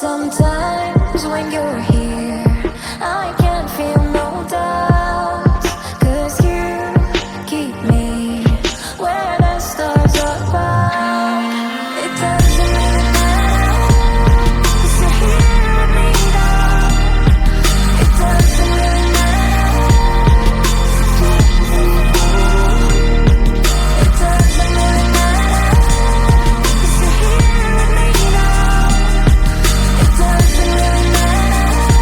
Sometimes when you're here, I can't feel no doubts, 'cause you keep me where the stars are found. It doesn't really matter, 'cause you're here with me now. It doesn't really matter. It doesn't really matter, 'cause you're here with me now. It doesn't really matter,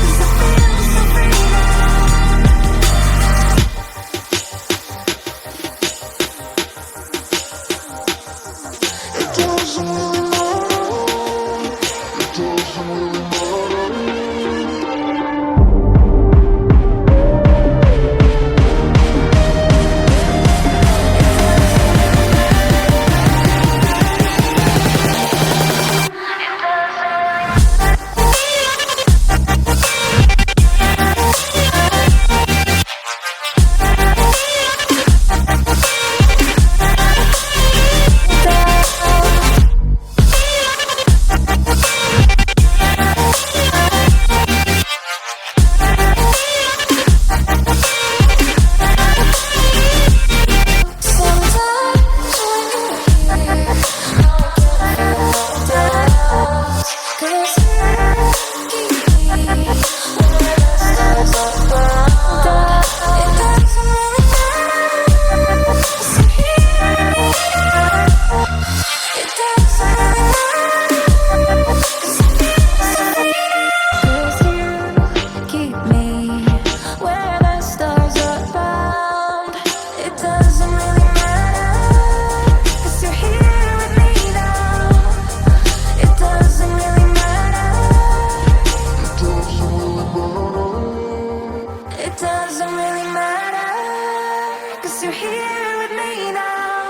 'cause I feel so free now. It doesn't really matter. It doesn't really matter. You're here with me now.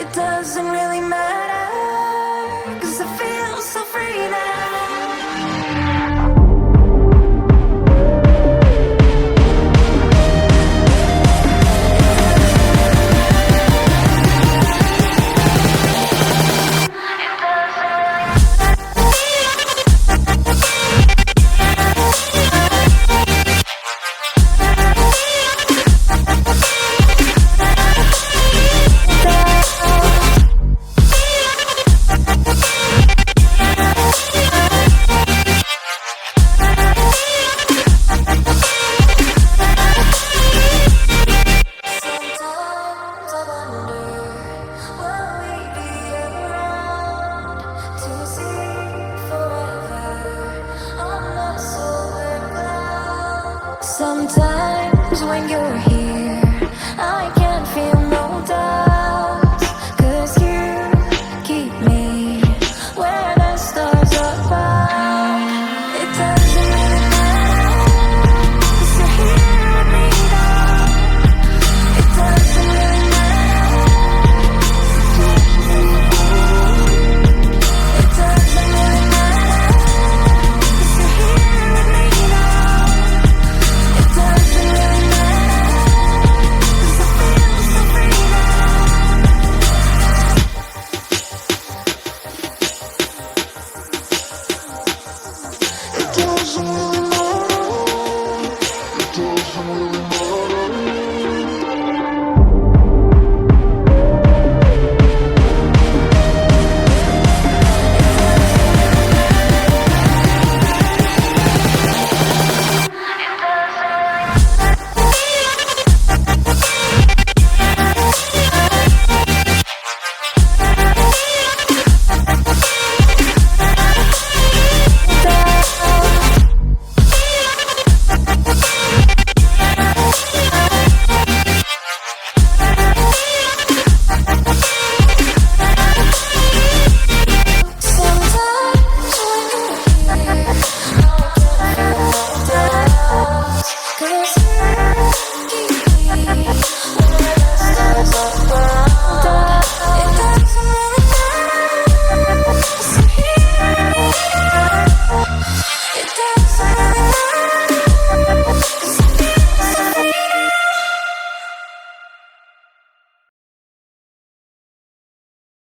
It doesn't really matter, 'cause I feel so free now. Sometimes